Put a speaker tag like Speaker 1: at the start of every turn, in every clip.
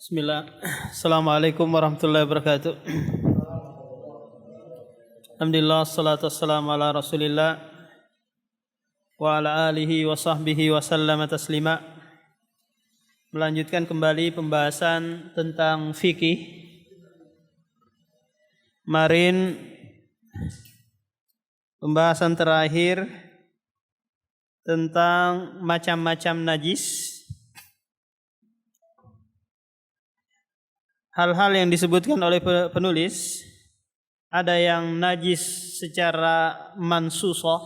Speaker 1: Bismillah. Assalamualaikum warahmatullahi wabarakatuh. Alhamdulillah, salatu wassalamu ala rasulillah wa ala alihi wa sahbihi wa sallama taslima. Melanjutkan kembali pembahasan tentang fikih. Kemarin pembahasan terakhir tentang macam-macam najis. Hal-hal yang disebutkan oleh penulis, ada yang najis secara mansusah,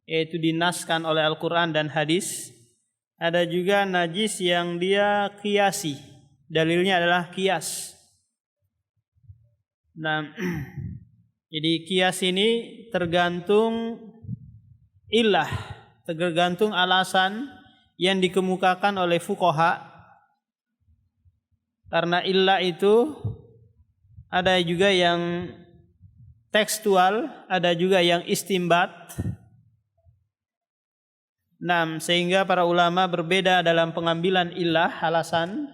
Speaker 1: yaitu dinaskan oleh Al-Quran dan hadis. Ada juga najis yang dia qiyasi, dalilnya adalah qiyas. Nah, jadi qiyas ini tergantung illah, tergantung alasan yang dikemukakan oleh fuqaha. Karena illah itu ada juga yang tekstual, ada juga yang istimbat. Nah, sehingga para ulama berbeda dalam pengambilan illah, alasan,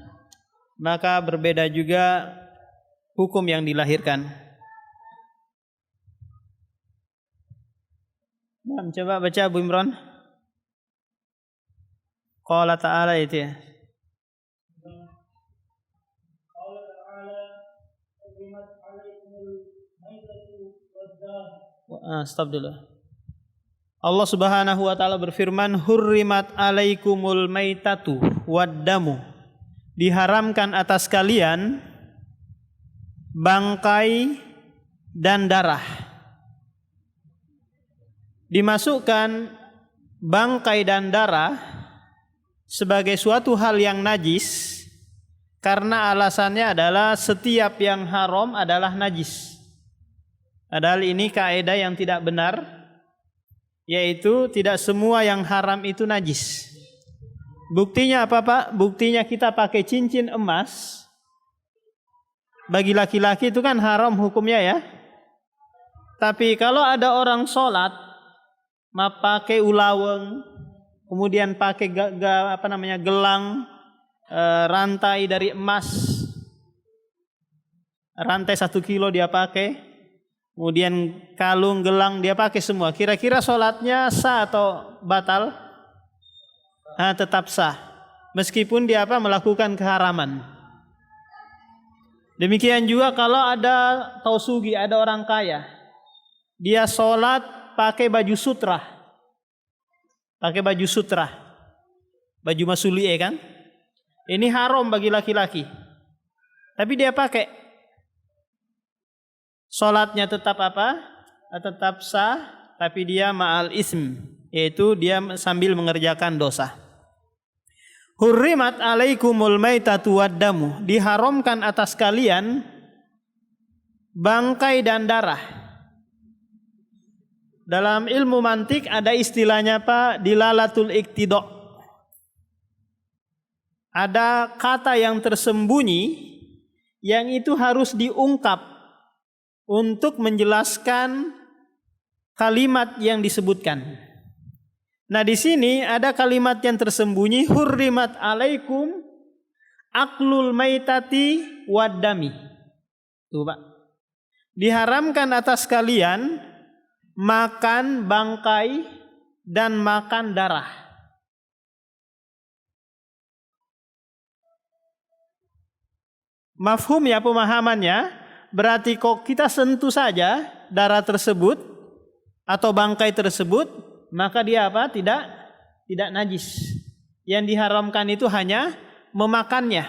Speaker 1: maka berbeda juga hukum yang dilahirkan. Nah, coba baca Abu Imran. Qala ta'ala itu ya. Stop dulu. Allah Subhanahu wa taala berfirman, hurrimat alaikumul maitatu waddamu. Diharamkan atas kalian bangkai dan darah. Dimasukkan bangkai dan darah sebagai suatu hal yang najis karena alasannya adalah setiap yang haram adalah najis. Padahal ini kaidah yang tidak benar, yaitu tidak semua yang haram itu najis. Buktinya apa Pak? Buktinya kita pakai cincin emas. Bagi laki-laki itu kan haram hukumnya ya. Tapi kalau ada orang sholat, pakai ulaweng, kemudian pakai gelang, rantai dari emas, rantai 1 kilo dia pakai. Kemudian kalung, gelang dia pakai semua. Kira-kira sholatnya sah atau batal? Tetap sah. Meskipun dia melakukan keharaman. Demikian juga kalau ada tausugi, ada orang kaya. Dia sholat pakai baju sutra. Pakai baju sutra. Baju masuli'e kan? Ini haram bagi laki-laki. Tapi dia pakai. Salatnya tetap apa? Tetap sah, tapi dia ma'al ism, yaitu dia sambil mengerjakan dosa. Hurrimat alaikumul maitatu waddamu. Diharamkan atas kalian bangkai dan darah. Dalam ilmu mantik ada istilahnya Pak, dilalatul iktidok. Ada kata yang tersembunyi yang itu harus diungkap untuk menjelaskan kalimat yang disebutkan. Nah, di sini ada kalimat yang tersembunyi, hurrimat alaikum aklul maitati waddami. Tuh Pak. Diharamkan atas kalian makan bangkai dan makan darah. Mafhum ya pemahamannya? Berarti kok kita sentuh saja darah tersebut atau bangkai tersebut, maka dia apa? Tidak najis. Yang diharamkan itu hanya memakannya.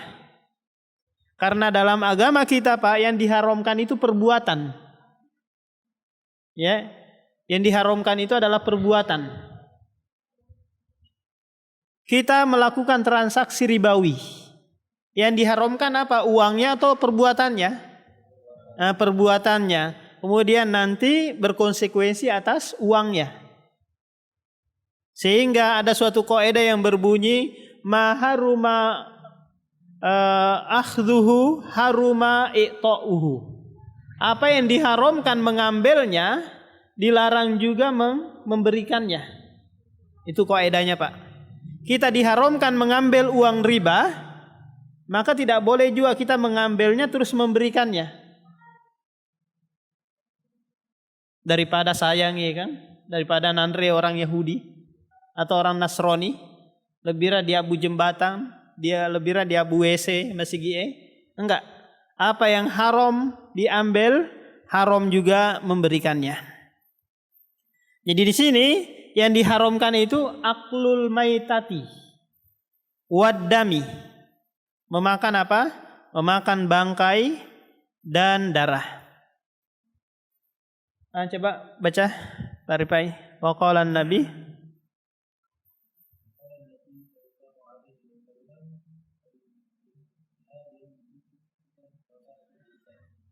Speaker 1: Karena dalam agama kita Pak, yang diharamkan itu perbuatan. Ya, yang diharamkan itu adalah perbuatan. Kita melakukan transaksi ribawi. Yang diharamkan apa? Uangnya atau perbuatannya? Perbuatannya, kemudian nanti berkonsekuensi atas uangnya. Sehingga ada suatu kaidah yang berbunyi ma haruma akhdhuhu haruma i'ta'uhu. Apa yang diharamkan mengambilnya, dilarang juga memberikannya. Itu kaidahnya Pak. Kita diharamkan mengambil uang riba, maka tidak boleh juga kita mengambilnya terus memberikannya. Daripada sayang, ya kan? Daripada nandre orang Yahudi atau orang Nasrani, lebih dia bu jembatan, dia lebih dia bu WC masih gie. Enggak. Apa yang haram diambil, haram juga memberikannya. Jadi di sini yang diharamkan itu aklul maitati waddami. Memakan apa? Memakan bangkai dan darah. Coba baca Paripai. Waqalan Nabi.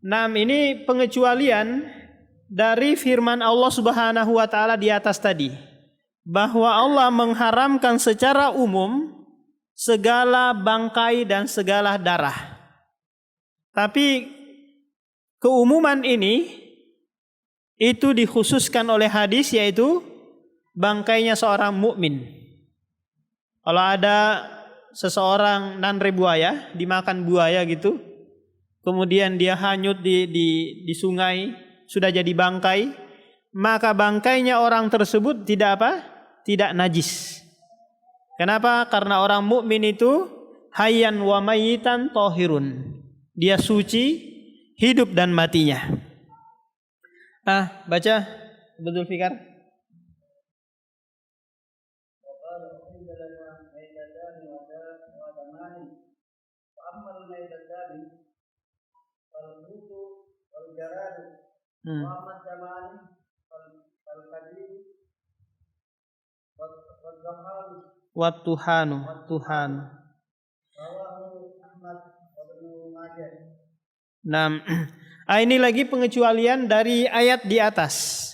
Speaker 1: Ini pengecualian dari firman Allah Subhanahu wa taala di atas tadi, bahwa Allah mengharamkan secara umum segala bangkai dan segala darah. Tapi keumuman ini itu dikhususkan oleh hadis, yaitu bangkainya seorang mukmin. Kalau ada seseorang nandre buaya, dimakan buaya gitu, kemudian dia hanyut di sungai, sudah jadi bangkai, maka bangkainya orang tersebut tidak apa? Tidak najis. Kenapa? Karena orang mukmin itu hayyan wa mayyitan thahirun. Dia suci hidup dan matinya. Baca Abdul Fikar. Tuhan. Ini lagi pengecualian dari ayat di atas.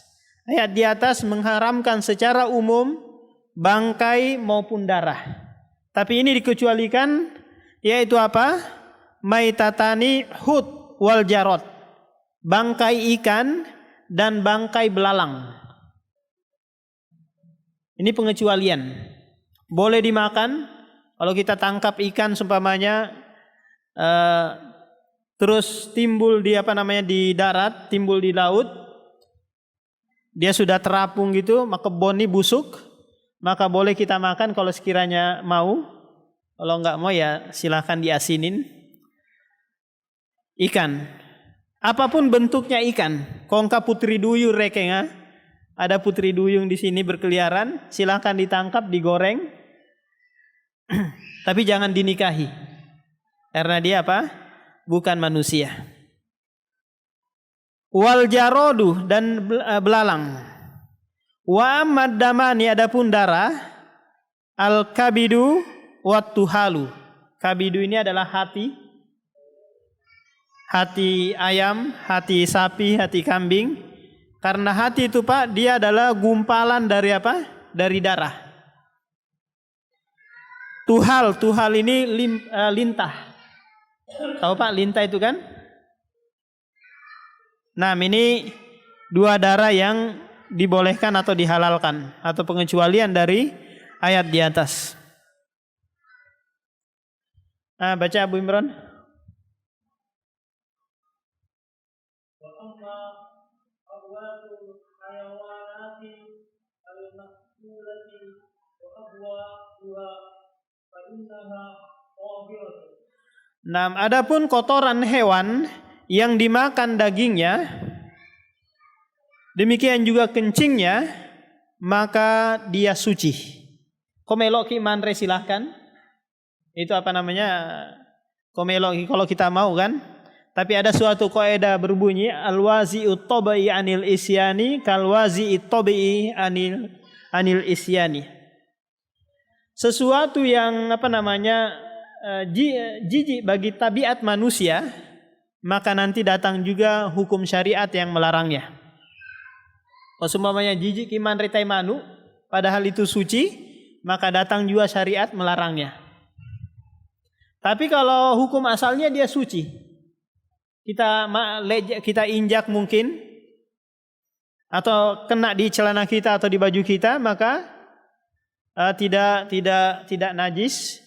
Speaker 1: Ayat di atas mengharamkan secara umum bangkai maupun darah. Tapi ini dikecualikan, yaitu apa? Maitatani hut wal jarot. Bangkai ikan dan bangkai belalang. Ini pengecualian. Boleh dimakan kalau kita tangkap ikan seumpamanya terus timbul di di darat, timbul di laut, dia sudah terapung gitu, maka boni busuk, maka boleh kita makan kalau sekiranya mau. Kalau enggak mau ya silakan diasinin. Ikan, apapun bentuknya ikan, kongka putri duyung rekenga, ada putri duyung di sini berkeliaran, silakan ditangkap, digoreng, tapi jangan dinikahi, karena dia apa? Bukan manusia. Wal jarodu dan belalang. Wa maddamani adapun darah. Al kabidu wat tuhalu. Kabidu ini adalah hati. Hati ayam, hati sapi, hati kambing. Karena hati itu Pak, dia adalah gumpalan dari apa? Dari darah. Tuhal ini lintah. Tahu Pak lintah itu kan? Ini dua darah yang dibolehkan atau dihalalkan atau pengecualian dari ayat di atas. Baca Abu Imran. Adapun kotoran hewan yang dimakan dagingnya, demikian juga kencingnya, maka dia suci. Komeloki manre silahkan. Itu komeloki kalau kita mau kan. Tapi ada suatu kaidah berbunyi al-wazi'ut tabi'i anil isyani kal-wazi'it tabi'i anil isyani. Sesuatu yang jijik bagi tabiat manusia, maka nanti datang juga hukum syariat yang melarangnya. Kalau seumpamanya jijik iman ritai manu, padahal itu suci, maka datang juga syariat melarangnya. Tapi kalau hukum asalnya dia suci, kita injak mungkin, atau kena di celana kita atau di baju kita, maka tidak najis.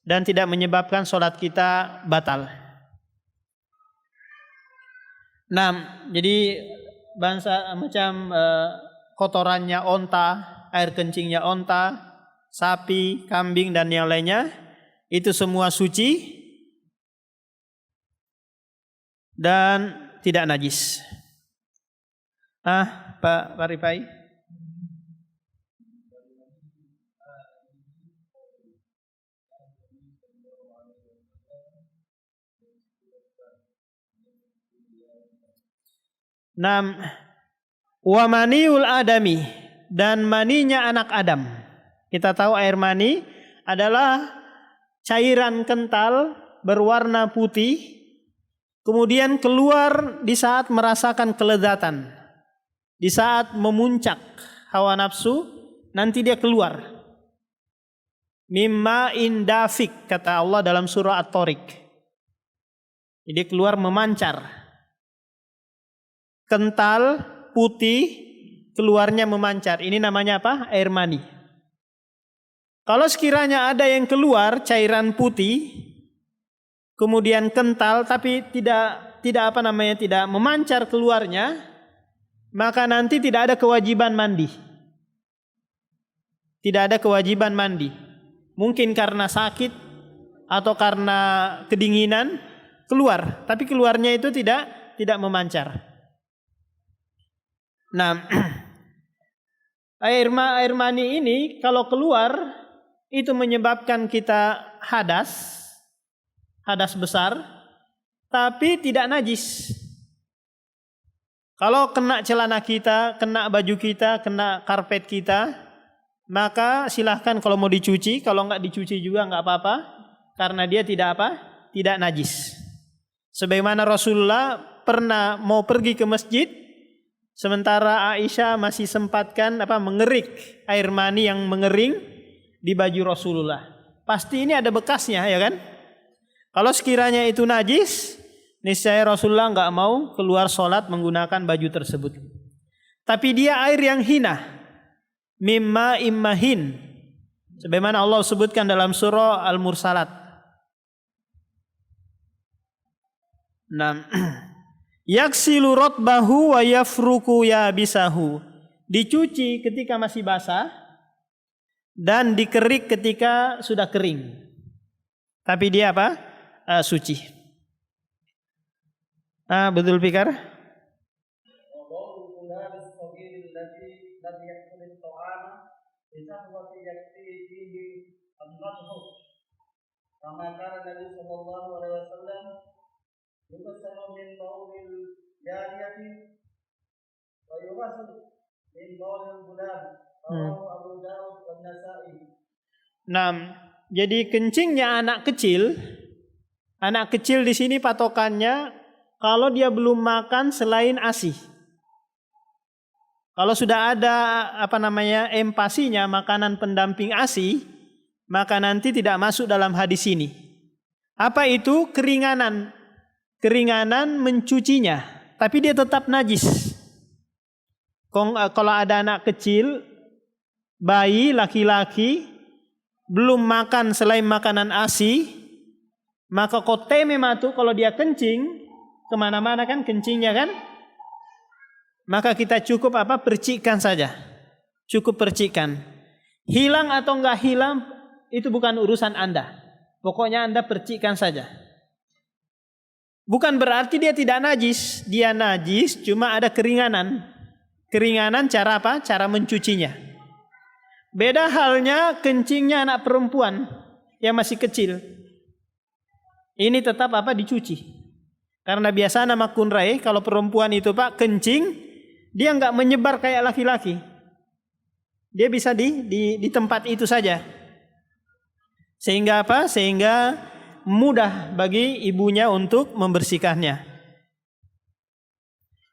Speaker 1: dan tidak menyebabkan sholat kita batal. Nah, jadi bangsa macam kotorannya onta, air kencingnya onta, sapi, kambing dan yang lainnya itu semua suci dan tidak najis. Pak Rifai. Wa maniul adami, dan maninya anak Adam. Kita tahu air mani adalah cairan kental berwarna putih, kemudian keluar di saat merasakan kelezatan, di saat memuncak hawa nafsu, nanti dia keluar. Mimma indafik, kata Allah dalam surah At-Tariq. Jadi keluar memancar. Kental, putih, keluarnya memancar. Ini namanya apa? Air mani. Kalau sekiranya ada yang keluar cairan putih, kemudian kental, tapi tidak memancar keluarnya, maka nanti tidak ada kewajiban mandi. Tidak ada kewajiban mandi. Mungkin karena sakit atau karena kedinginan keluar, tapi keluarnya itu tidak memancar. Nah, air mani ini kalau keluar itu menyebabkan kita hadas besar, tapi tidak najis. Kalau kena celana kita, kena baju kita, kena karpet kita, maka silahkan kalau mau dicuci, kalau enggak dicuci juga enggak apa-apa, karena dia tidak najis. Sebagaimana Rasulullah pernah mau pergi ke masjid, sementara Aisyah masih sempatkan mengerik air mani yang mengering di baju Rasulullah. Pasti ini ada bekasnya, ya kan? Kalau sekiranya itu najis, niscaya Rasulullah enggak mau keluar sholat menggunakan baju tersebut. Tapi dia air yang hina, mimma immahin, sebagaimana Allah sebutkan dalam surah Al-Mursalat. Yaksilu rotbahu wa yafruku yabisahu, dicuci ketika masih basah dan dikerik ketika sudah kering. Tapi dia suci. Betul Fikar? Jadi kencingnya anak kecil di sini patokannya kalau dia belum makan selain ASI. Kalau sudah ada empasinya, makanan pendamping ASI, maka nanti tidak masuk dalam hadis ini. Apa itu? Keringanan mencucinya, tapi dia tetap najis. Kalau ada anak kecil, bayi laki-laki belum makan selain makanan ASI, maka koteme matu, kalau dia kencing kemana-mana kan kencingnya kan, maka kita cukup percikkan saja, cukup percikkan. Hilang atau enggak hilang itu bukan urusan Anda, pokoknya Anda percikkan saja. Bukan berarti dia tidak najis, dia najis, cuma ada keringanan cara mencucinya. Beda halnya kencingnya anak perempuan yang masih kecil. Ini tetap dicuci. Karena biasa nama kunrai kalau perempuan itu kencing, dia enggak menyebar kayak laki-laki. Dia bisa di tempat itu saja. Sehingga Sehingga mudah bagi ibunya untuk membersihkannya.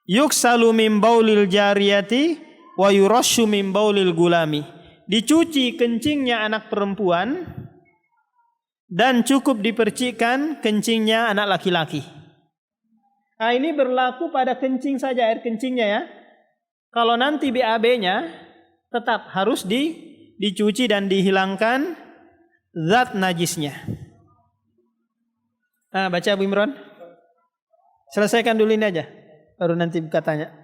Speaker 1: Yuksalu min baulil jariyati wa yurashu min baulil gulami. Dicuci kencingnya anak perempuan dan cukup dipercikkan kencingnya anak laki-laki. Ini berlaku pada kencing saja, air kencingnya ya. Kalau nanti BAB-nya tetap harus dicuci dan dihilangkan zat najisnya. Baca Abu Imran. Selesaikan dulu ini aja, baru nanti buka tanya.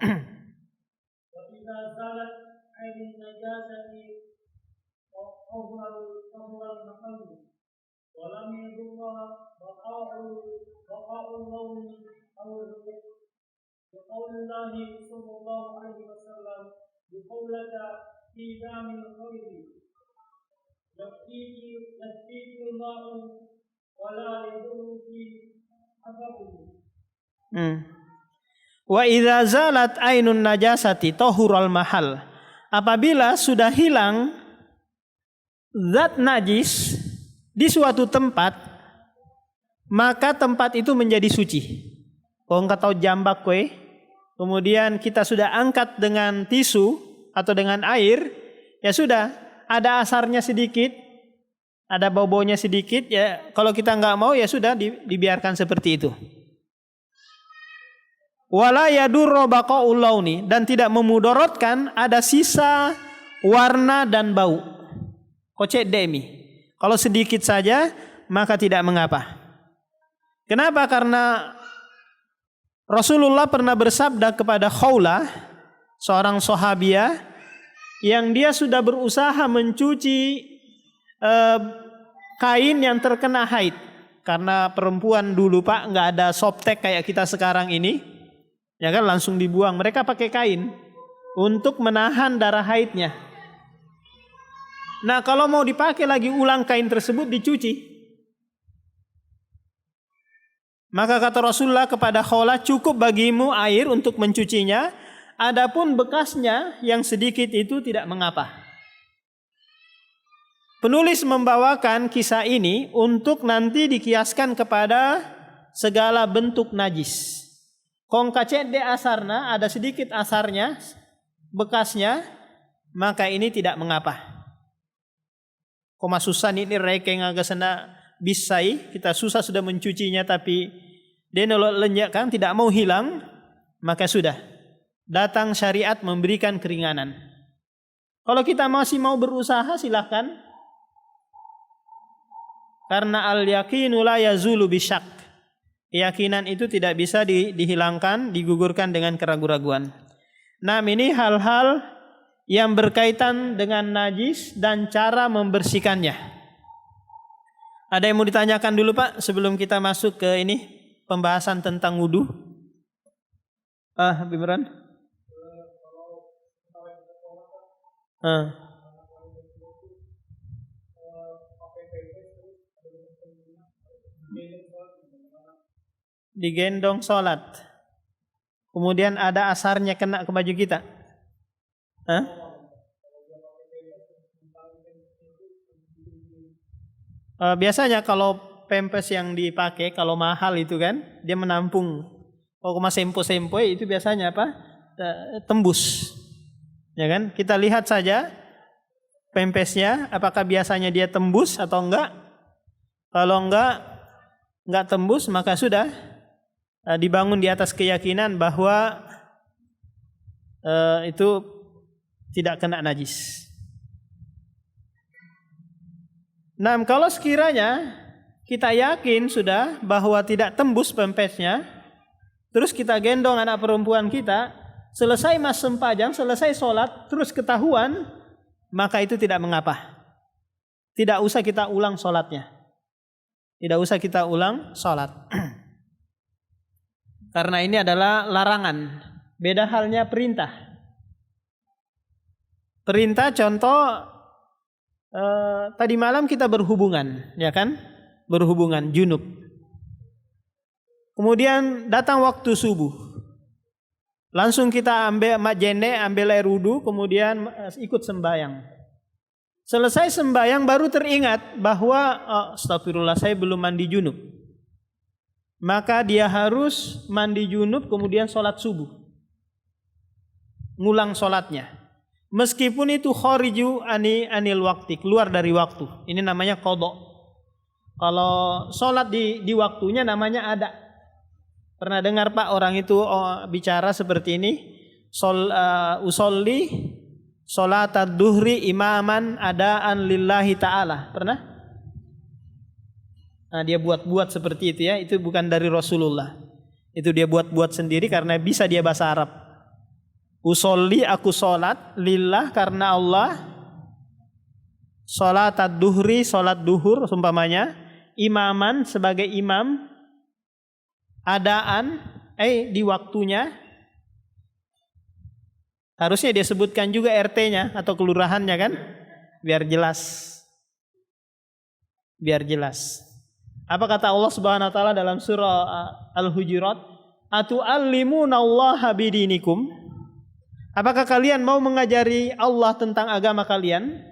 Speaker 1: Wa idza zalat ainun najasati tahural mahal. Apabila sudah hilang zat najis di suatu tempat, maka tempat itu menjadi suci. Kalau engkau tahu jambak kue, kemudian kita sudah angkat dengan tisu atau dengan air, ya sudah, ada asarnya sedikit, ada bau-baunya sedikit, ya kalau kita nggak mau ya sudah dibiarkan seperti itu. Wala yadurru baqa'ul launi, dan tidak memudorotkan ada sisa warna dan bau. Kocek demi. Kalau sedikit saja maka tidak mengapa. Kenapa? Karena Rasulullah pernah bersabda kepada Khawlah, seorang sahabiah yang dia sudah berusaha mencuci kain yang terkena haid. Karena perempuan dulu Pak nggak ada softtek kayak kita sekarang ini. Ya kan, langsung dibuang. Mereka pakai kain untuk menahan darah haidnya. Nah, kalau mau dipakai lagi ulang kain tersebut dicuci. Maka kata Rasulullah kepada Khawlah, cukup bagimu air untuk mencucinya. Adapun bekasnya yang sedikit itu tidak mengapa. Penulis membawakan kisah ini untuk nanti dikiaskan kepada segala bentuk najis. Kong kacet de asarna, ada sedikit asarnya, bekasnya, maka ini tidak mengapa. Koma susah ini rekeng agak sena bisai, kita susah sudah mencucinya tapi dia lenyakkan tidak mau hilang, maka sudah. Datang syariat memberikan keringanan. Kalau kita masih mau berusaha silahkan. Karena al-yaqinu la yazulu bisyak. Keyakinan itu tidak bisa dihilangkan, digugurkan dengan keraguan-raguan. Nah, ini hal-hal yang berkaitan dengan najis dan cara membersihkannya. Ada yang mau ditanyakan dulu Pak sebelum kita masuk ke ini pembahasan tentang wudu? Bimran? Digendong sholat, kemudian ada asarnya kena ke baju kita. Biasanya kalau pempes yang dipakai, kalau mahal itu kan, dia menampung. Kalau sempo-sempo itu biasanya apa? Tembus. Ya kan? Kita lihat saja pempesnya, apakah biasanya dia tembus atau enggak. Kalau enggak tembus, maka sudah. Dibangun di atas keyakinan bahwa itu tidak kena najis. Nah, kalau sekiranya kita yakin sudah bahwa tidak tembus pempesnya, terus kita gendong anak perempuan kita, selesai mas sempajang, selesai sholat, terus ketahuan, maka itu tidak mengapa. Tidak usah kita ulang sholatnya. Tidak usah kita ulang sholat. Karena ini adalah larangan. Beda halnya perintah. Perintah contoh tadi malam kita berhubungan, ya kan? Berhubungan junub. Kemudian datang waktu subuh. Langsung kita ambil majene, ambil air wudu, kemudian ikut sembahyang. Selesai sembahyang baru teringat bahwa astagfirullah saya belum mandi junub. Maka dia harus mandi junub kemudian sholat subuh. Ngulang sholatnya. Meskipun itu khariju anil waktu, keluar dari waktu. Ini namanya qadha. Kalau sholat di waktunya namanya ada. Pernah dengar Pak orang itu bicara seperti ini? Usolli sholatad duhri imaman adaan lillahi ta'ala. Pernah? Nah, dia buat-buat seperti itu ya, itu bukan dari Rasulullah. Itu dia buat-buat sendiri karena bisa dia bahasa Arab. Usolli, aku sholat lillah karena Allah. Sholat ad-duhri, sholat duhur umpamanya. Imaman sebagai imam. Adaan, di waktunya. Harusnya dia sebutkan juga RT-nya atau kelurahannya kan. Biar jelas. Biar jelas. Apa kata Allah Subhanahu wa taala dalam surah Al-Hujurat? Atu'allimunallaha bidinikum? Apakah kalian mau mengajari Allah tentang agama kalian?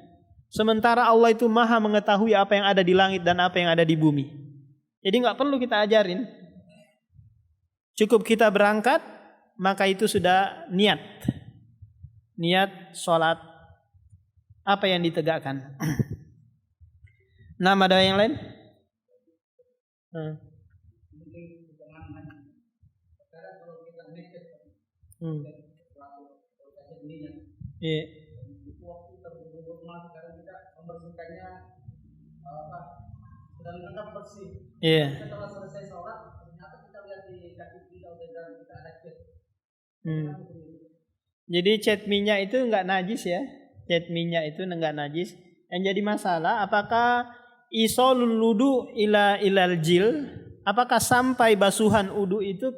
Speaker 1: Sementara Allah itu maha mengetahui apa yang ada di langit dan apa yang ada di bumi. Jadi enggak perlu kita ajarin. Cukup kita berangkat, maka itu sudah niat. Niat sholat. Apa yang ditegakkan. Nah, ada yang lain? Iya. Iya. Jadi cat minyak itu enggak najis ya. Cat minyak itu enggak najis. Yang jadi masalah apakah isolul wudu ilal jil, apakah sampai basuhan wudu itu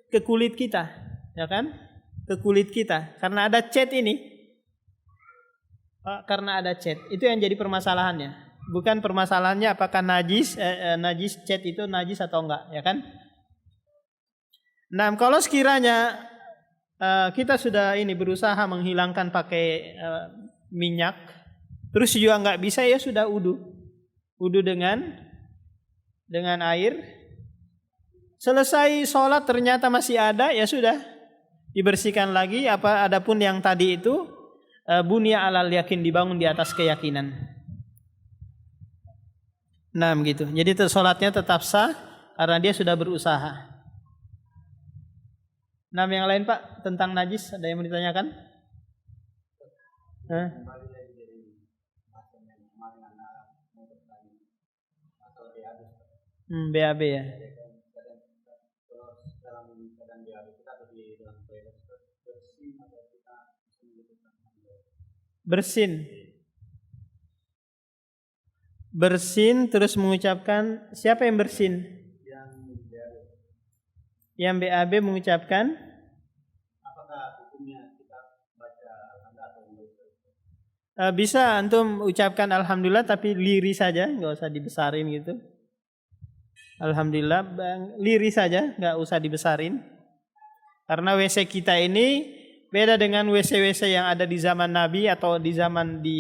Speaker 1: ke kulit kita, ya kan? Ke kulit kita. Karena ada cat ini. Karena ada cat. Itu yang jadi permasalahannya. Bukan permasalahannya apakah najis cat itu najis atau enggak, ya kan? Nah, kalau sekiranya kita sudah berusaha menghilangkan pakai minyak, terus juga enggak bisa, ya sudah wudu. Wudu dengan air. Selesai sholat ternyata masih ada, ya sudah dibersihkan lagi. Adapun yang tadi itu bunya alal yakin, dibangun di atas keyakinan. Nah begitu. Jadi sholatnya tetap sah karena dia sudah berusaha. Nah yang lain Pak tentang najis ada yang mau ditanyakan? BAB ya. Bersin terus mengucapkan, siapa yang bersin? Yang BAB mengucapkan. Apakah hukumnya kita baca alhamdulillah? Bisa antum ucapkan alhamdulillah tapi lirih saja, nggak usah dibesarin gitu. Alhamdulillah, lirih saja, nggak usah dibesarin. Karena WC kita ini beda dengan WC-WC yang ada di zaman Nabi atau di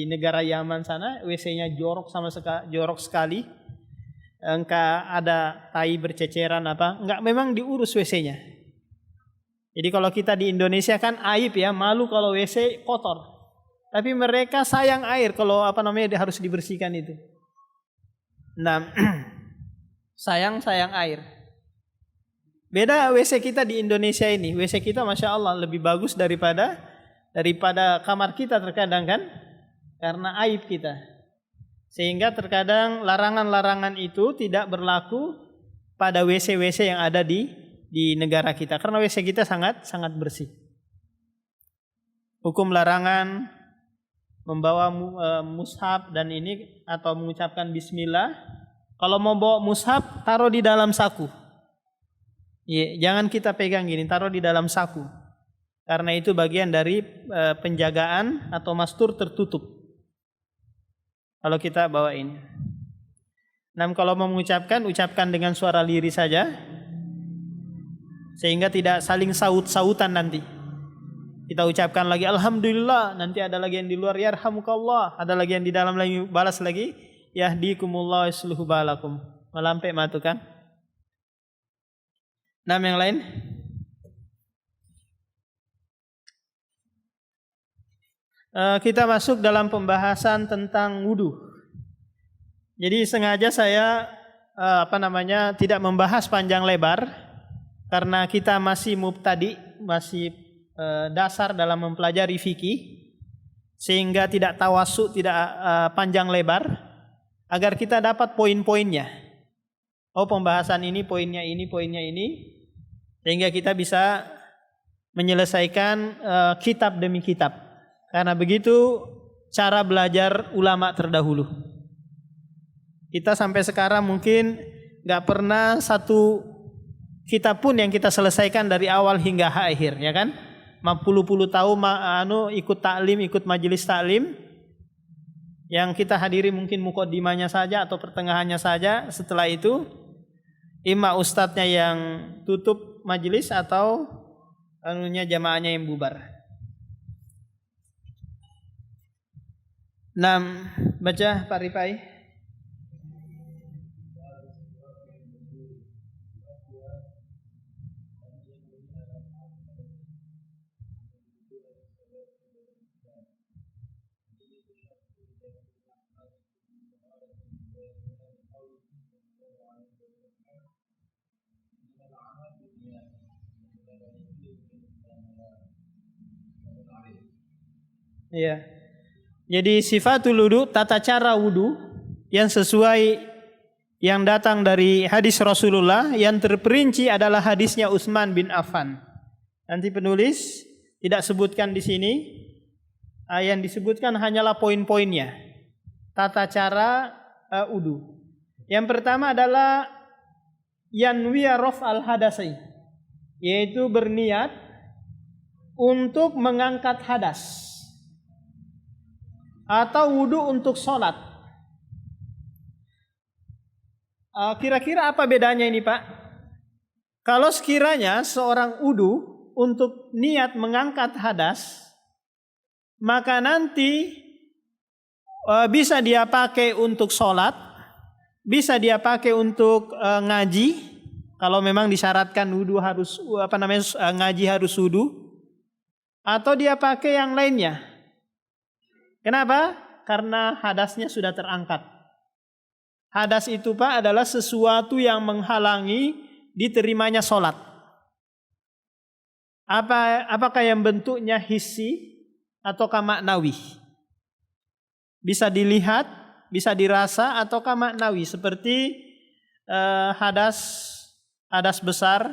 Speaker 1: negara Yaman sana. WC-nya jorok sekali. Engkau ada tai berceceran apa? Enggak, memang diurus WC-nya. Jadi kalau kita di Indonesia kan aib ya, malu kalau WC kotor. Tapi mereka sayang air kalau harus dibersihkan itu. Nah, sayang air. Beda WC kita di Indonesia ini. WC kita Masya Allah lebih bagus daripada kamar kita terkadang kan. Karena aib kita. Sehingga terkadang larangan-larangan itu tidak berlaku pada WC-WC yang ada di negara kita. Karena WC kita sangat bersih. Hukum larangan membawa mushaf dan ini atau mengucapkan bismillah. Kalau mau bawa mushaf taruh di dalam saku. Ya, jangan kita pegang gini, taruh di dalam saku. Karena itu bagian dari penjagaan atau mastur tertutup. Kalau kita bawain. Nah, kalau mau mengucapkan, ucapkan dengan suara lirih saja. Sehingga tidak saling saut-sautan nanti. Kita ucapkan lagi alhamdulillah, nanti ada lagi yang di luar yarhamukallah, ada lagi yang di dalam lagi balas lagi yahdikumullah yuslihu balakum. Melampai matu kan? Nah, yang lain? Kita masuk dalam pembahasan tentang wudu. Jadi sengaja saya tidak membahas panjang lebar karena kita masih mubtadi, masih dasar dalam mempelajari fikih, sehingga tidak tawassu, tidak panjang lebar, agar kita dapat poin-poinnya. Oh, pembahasan ini, poinnya ini, sehingga kita bisa menyelesaikan kitab demi kitab. Karena begitu cara belajar ulama terdahulu. Kita sampai sekarang mungkin nggak pernah satu kitab pun yang kita selesaikan dari awal hingga akhir, ya kan? 50 tahun ikut taklim, ikut majelis taklim, yang kita hadiri mungkin mukaddimahnya saja atau pertengahannya saja. Setelah itu imam ustadznya yang tutup majelis atau jamaahnya yang bubar. 6. Baca Pak Rifai. Iya. Jadi sifatul wudu, tata cara wudu yang sesuai yang datang dari hadis Rasulullah, yang terperinci adalah hadisnya Utsman bin Affan. Nanti penulis tidak sebutkan di sini, yang disebutkan hanyalah poin-poinnya. Tata cara wudu. Yang pertama adalah yanwiya raf'al hadasai, yaitu berniat untuk mengangkat hadas. Atau wudu untuk sholat. Kira-kira apa bedanya ini Pak? Kalau sekiranya seorang wudu untuk niat mengangkat hadas, maka nanti bisa dia pakai untuk sholat, bisa dia pakai untuk ngaji. Kalau memang disyaratkan wudu harus ngaji harus wudu, atau dia pakai yang lainnya. Kenapa? Karena hadasnya sudah terangkat. Hadas itu Pak adalah sesuatu yang menghalangi diterimanya sholat. Apakah yang bentuknya hissi ataukah maknawi? Bisa dilihat, bisa dirasa ataukah maknawi, seperti hadas besar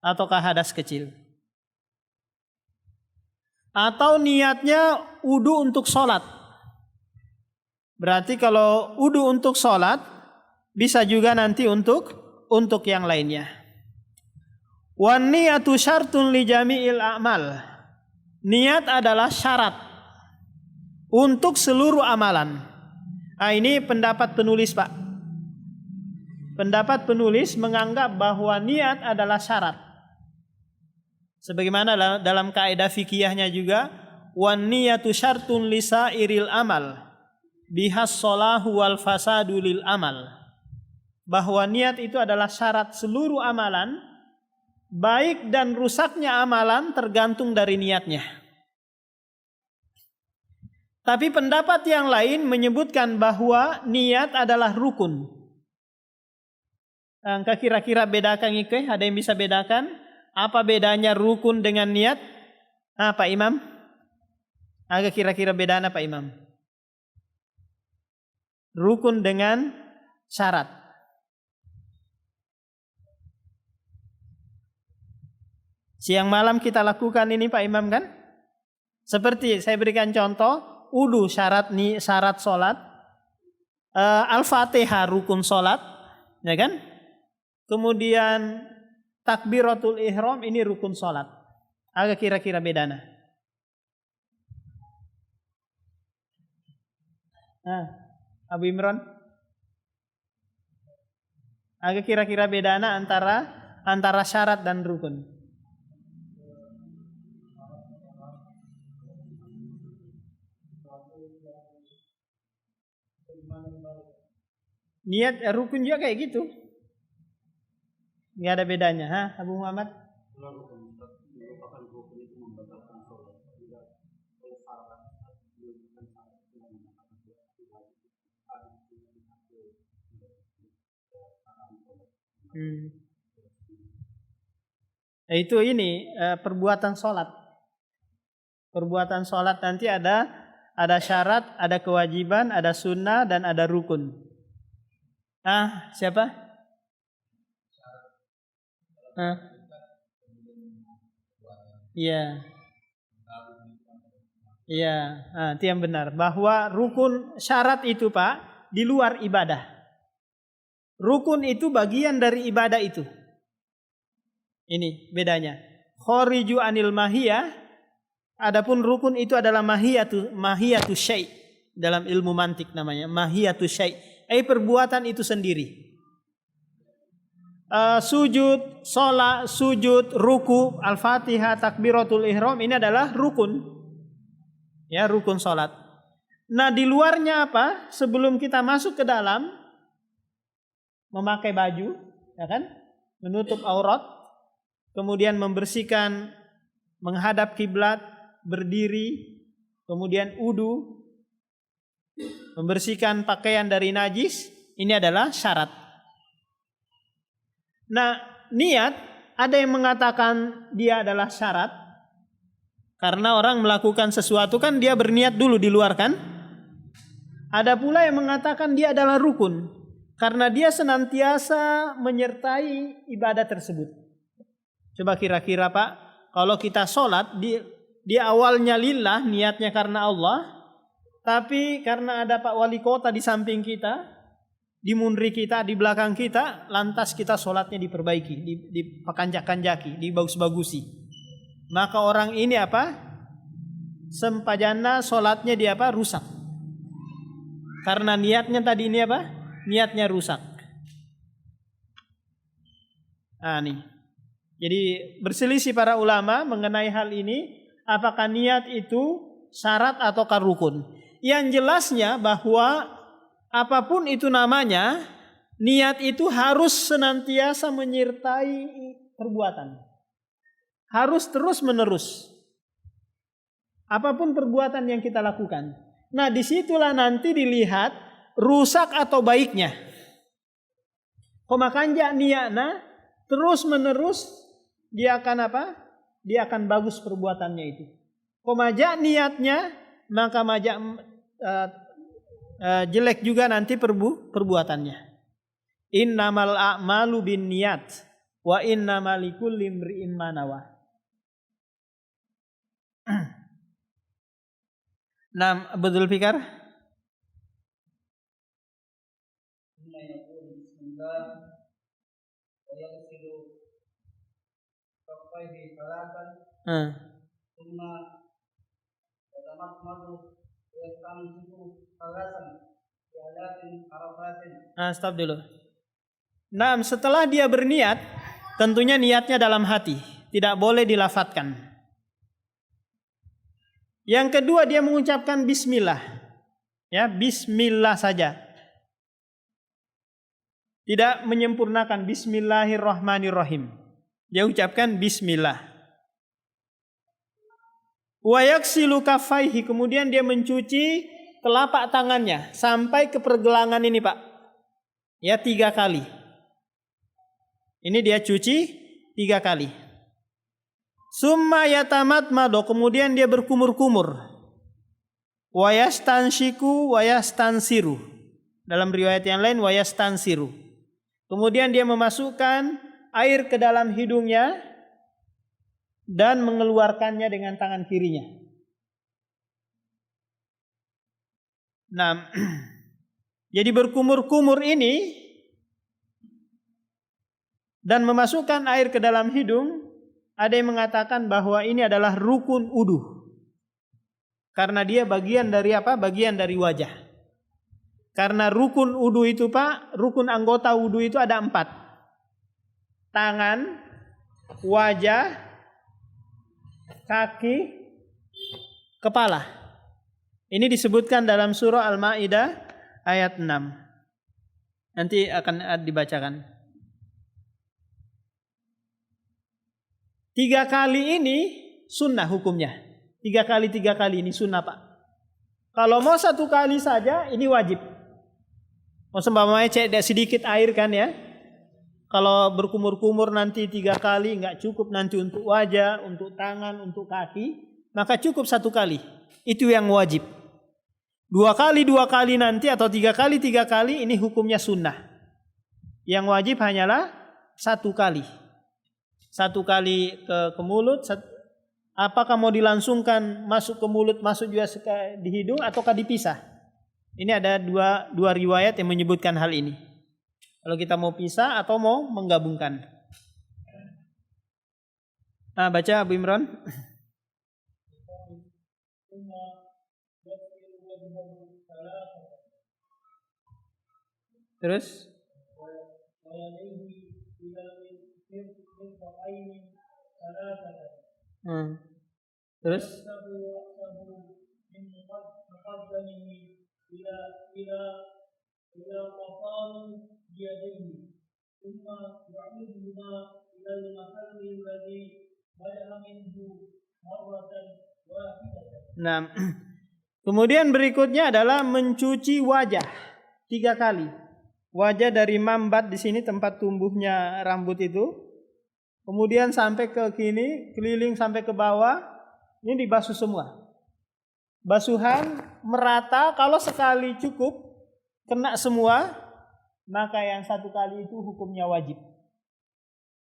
Speaker 1: ataukah hadas kecil. Atau niatnya wudu untuk sholat. Berarti kalau wudu untuk sholat, bisa juga nanti untuk yang lainnya. Wan niyatu syartun li jami'il a'mal. Niat adalah syarat untuk seluruh amalan. Ini pendapat penulis Pak. Pendapat penulis menganggap bahwa niat adalah syarat. Sebagaimana dalam kaidah fikihnya juga, wan niyatu syartun lisairil amal bihas shalahu wal fasadu lil amal. Bahwa niat itu adalah syarat seluruh amalan, baik dan rusaknya amalan tergantung dari niatnya. Tapi pendapat yang lain menyebutkan bahwa niat adalah rukun. Kira-kira bedakan itu, ada yang bisa bedakan? Apa bedanya rukun dengan niat? Pak Imam? Agak kira-kira bedanya Pak Imam? Rukun dengan syarat. Siang malam kita lakukan ini Pak Imam kan? Seperti saya berikan contoh, wudu syarat sholat, Al-Fatihah rukun sholat, ya kan? Kemudian takbiratul ihram ini rukun sholat. Agak kira-kira bedana. Abu Imran, agak kira-kira bedana antara syarat dan rukun. Niat rukun juga kayak gitu. Nggak ada bedanya, Abu Muhammad? Itu ini perbuatan sholat. Perbuatan sholat nanti ada syarat, ada kewajiban, ada sunnah dan ada rukun. Siapa? Hah? Iya. Iya, itu yang benar. Bahwa rukun syarat itu Pak, di luar ibadah. Rukun itu bagian dari ibadah itu. Ini bedanya. Khariju anil mahiyah, adapun rukun itu adalah mahiyatu syai'. Dalam ilmu mantik namanya, mahiyatu syai'. Perbuatan itu sendiri. Sujud, sholat, sujud, ruku, al-fatihah, takbiratul ihram ini adalah rukun, ya rukun sholat. Nah di luarnya apa? Sebelum kita masuk ke dalam, memakai baju, ya kan, menutup aurat, kemudian membersihkan, menghadap kiblat, berdiri, kemudian wudu, membersihkan pakaian dari najis, ini adalah syarat. Nah, niat ada yang mengatakan dia adalah syarat karena orang melakukan sesuatu kan dia berniat dulu di luar kan. Ada pula yang mengatakan dia adalah rukun karena dia senantiasa menyertai ibadah tersebut. Coba kira-kira Pak, kalau kita sholat di awalnya lillah, niatnya karena Allah, tapi karena ada Pak Wali Kota di samping kita, di mundri kita, di belakang kita, lantas kita sholatnya diperbaiki, dipakanjak-kanjaki, dibagus-bagusi. Maka orang ini apa? Sempajana sholatnya dia apa? Rusak. Karena niatnya tadi ini apa? Niatnya rusak. Nah nih. Jadi berselisih para ulama mengenai hal ini. Apakah niat itu syarat ataukah rukun? Yang jelasnya bahwa apapun itu namanya, niat itu harus senantiasa menyertai perbuatan. Harus terus menerus. Apapun perbuatan yang kita lakukan. Nah disitulah nanti dilihat rusak atau baiknya. Komakanja niatna terus menerus dia akan apa? Dia akan bagus perbuatannya itu. Komaja niatnya maka majak jelek juga nanti perbuatannya. Innamal a'malu binniyat wa innamal likulli imri'in ma nawa. Nah, betul Fikar? Stop dulu. Nah, setelah dia berniat, tentunya niatnya dalam hati, tidak boleh dilafatkan. Yang kedua dia mengucapkan bismillah. Ya, bismillah saja. Tidak menyempurnakan bismillahirrahmanirrahim. Dia ucapkan bismillah. Wa yaksilu kaffaihi, kemudian dia mencuci telapak tangannya sampai ke pergelangan ini Pak. Ya 3 kali. Ini dia cuci 3 kali. Summa yatamatmado, kemudian dia berkumur-kumur. Wa yastanshiku wa yastansiru. Dalam riwayat yang lain wa yastansiru. Kemudian dia memasukkan air ke dalam hidungnya dan mengeluarkannya dengan tangan kirinya. Nah, jadi berkumur-kumur ini dan memasukkan air ke dalam hidung, ada yang mengatakan bahwa ini adalah rukun wudu. Karena dia bagian dari apa? Bagian dari wajah. Karena rukun wudu itu Pak, rukun anggota wudu itu ada 4. Tangan, wajah, kaki, kepala. Ini disebutkan dalam surah Al-Maidah ayat 6. Nanti akan dibacakan. 3 kali ini sunnah hukumnya. 3 kali ini sunnah Pak. Kalau mau 1 kali saja ini wajib. Mau sembamanya cek sedikit air kan ya. Kalau berkumur-kumur nanti 3 kali nggak cukup nanti untuk wajah, untuk tangan, untuk kaki, maka cukup 1 kali. Itu yang wajib. 2 kali nanti atau 3 kali ini hukumnya sunnah. Yang wajib hanyalah 1 kali. Satu kali ke mulut, apakah mau dilangsungkan masuk ke mulut, masuk juga di hidung, ataukah dipisah? Ini ada dua riwayat yang menyebutkan hal ini. Kalau kita mau pisah atau mau menggabungkan. Nah, baca Abu Imran. Terus terus nah, kemudian berikutnya adalah mencuci wajah 3 kali. Wajah dari mambat di sini tempat tumbuhnya rambut itu. Kemudian sampai ke kini, keliling sampai ke bawah. Ini dibasuh semua. Basuhan merata, kalau sekali cukup kena semua, maka yang 1 kali itu hukumnya wajib.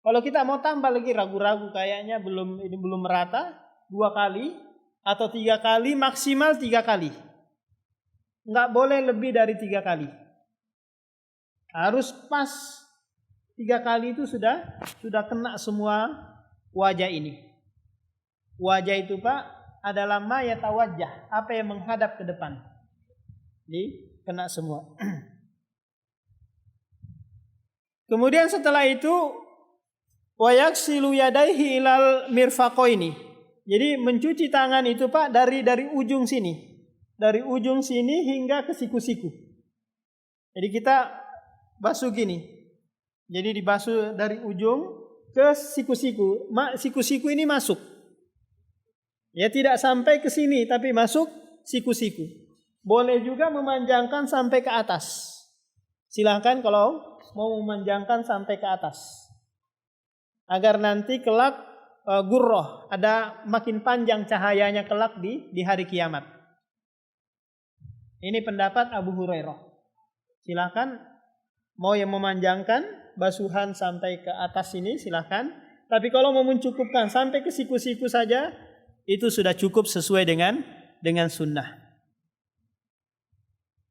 Speaker 1: Kalau kita mau tambah lagi, ragu-ragu kayaknya ini belum merata, 2 kali atau 3 kali, maksimal 3 kali. Enggak boleh lebih dari 3 kali. Harus pas 3 kali itu sudah kena semua wajah ini. Wajah itu Pak adalah ma yatawajjah, apa yang menghadap ke depan. Jadi kena semua. Kemudian setelah itu wa yaghsilu yadayhi ilal mirfaqaini. Jadi mencuci tangan itu Pak dari ujung sini. Dari ujung sini hingga ke siku-siku. Jadi kita basuh gini. Jadi dibasuh dari ujung ke siku-siku. Siku-siku ini masuk. Ya tidak sampai ke sini tapi masuk siku-siku. Boleh juga memanjangkan sampai ke atas. Silahkan kalau mau memanjangkan sampai ke atas. Agar nanti kelak gurroh, ada makin panjang cahayanya kelak di hari kiamat. Ini pendapat Abu Hurairah. Silahkan mau yang memanjangkan basuhan sampai ke atas ini silahkan. Tapi kalau mau mencukupkan sampai ke siku-siku saja, itu sudah cukup sesuai dengan sunnah.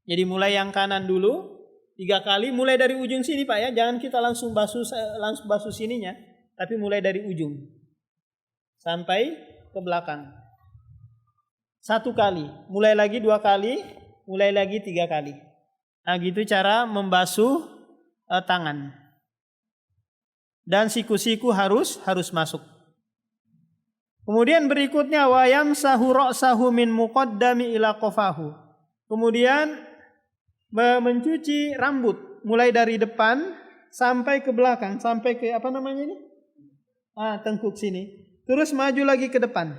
Speaker 1: Jadi mulai yang kanan dulu 3 kali, mulai dari ujung sini Pak ya, jangan kita langsung basuh sininya, tapi mulai dari ujung sampai ke belakang. 1 kali, mulai lagi 2 kali, mulai lagi 3 kali. Nah gitu cara membasuh tangan. Dan siku-siku harus masuk. Kemudian berikutnya wa yamsahu ra'sahu min muqaddami ila qafahu. Kemudian mencuci rambut mulai dari depan sampai ke belakang, sampai ke apa namanya ini? Tengkuk sini. Terus maju lagi ke depan.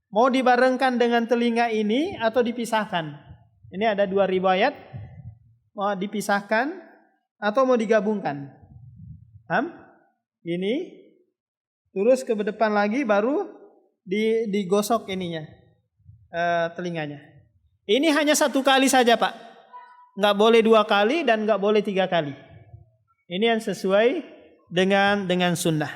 Speaker 1: Mau dibarengkan dengan telinga ini atau dipisahkan? Ini ada 2 riwayat. Mau dipisahkan atau mau digabungkan? Ini. Terus ke depan lagi baru digosok ininya, telinganya. Ini hanya 1 kali saja Pak. Nggak boleh 2 kali dan nggak boleh 3 kali. Ini yang sesuai dengan sunnah.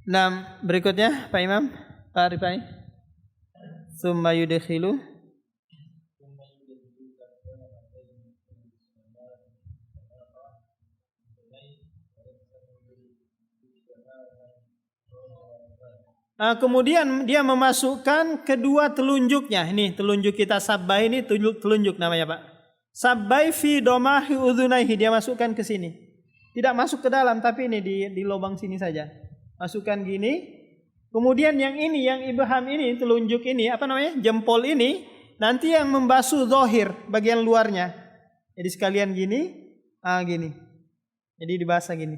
Speaker 1: Nah, berikutnya Pak Imam, Pak Rifai. Tsumma yudkhilu kemudian dia memasukkan kedua telunjuknya. Ini telunjuk kita sabbai, ini telunjuk namanya Pak. Sabbai fi domahi udhunaihi, dia masukkan ke sini. Tidak masuk ke dalam tapi ini di lubang sini saja. Masukkan gini. Kemudian yang ini, yang ibham ini, telunjuk ini, apa namanya? Jempol ini nanti yang membasuh zahir, bagian luarnya. Jadi sekalian gini, gini. Jadi dibasah gini.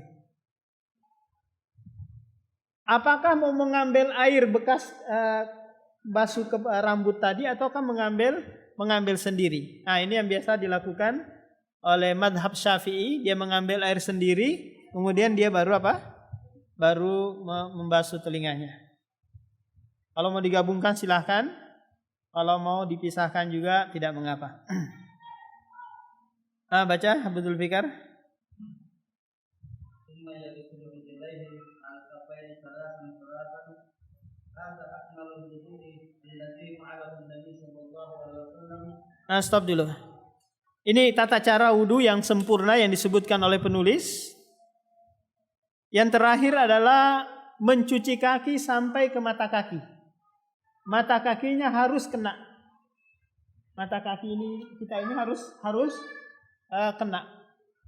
Speaker 1: Apakah mau mengambil air bekas basuh ke rambut tadi ataukah mengambil sendiri? Nah, ini yang biasa dilakukan oleh madhab Syafi'i, dia mengambil air sendiri, kemudian dia baru membasuh telinganya. Kalau mau digabungkan silahkan, kalau mau dipisahkan juga tidak mengapa. Baca Abdul Fikar. Stop dulu. Ini tata cara wudhu yang sempurna yang disebutkan oleh penulis. Yang terakhir adalah mencuci kaki sampai ke mata kaki. Mata kakinya harus kena. Mata kaki kita ini harus kena.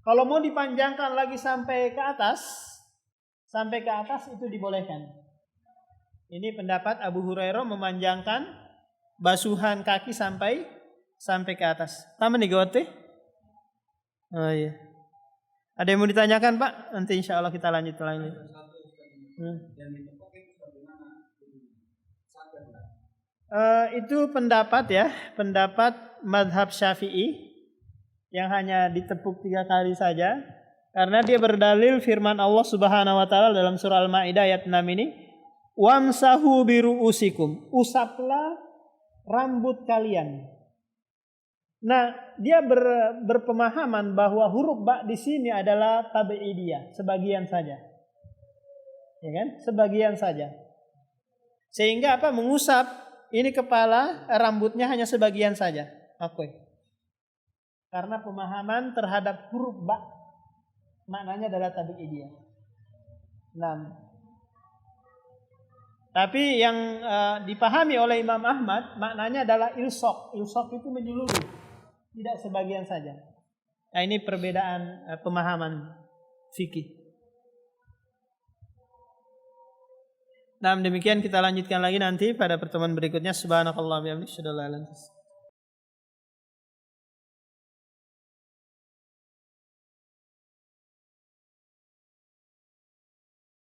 Speaker 1: Kalau mau dipanjangkan lagi sampai ke atas itu dibolehkan. Ini pendapat Abu Hurairah memanjangkan basuhan kaki sampai ke atas. Taman nih gawat. Oh iya. Ada yang mau ditanyakan Pak? Nanti insya Allah kita lanjut lagi. Itu pendapat ya, pendapat madhab Syafi'i yang hanya ditepuk 3 kali saja, karena dia berdalil firman Allah Subhanahu Wa Taala dalam surah Al-Maidah ayat 6 ini, wamsahu biruusikum, usaplah rambut kalian. Nah, dia berpemahaman bahwa huruf ba di sini adalah tabi'idiyah, sebagian saja. Ya kan? Sebagian saja. Sehingga mengusap ini kepala, rambutnya hanya sebagian saja. Karena pemahaman terhadap huruf ba maknanya adalah tabi'idiyah. Nah, tapi yang dipahami oleh Imam Ahmad maknanya adalah ilsok. Ilsok itu menyeluruh, tidak sebagian saja. Nah, ini perbedaan pemahaman fikih. Nah, demikian kita lanjutkan lagi nanti pada pertemuan berikutnya. Subhanakallah wa bihamdika, asyhadu an la ilaha illa anta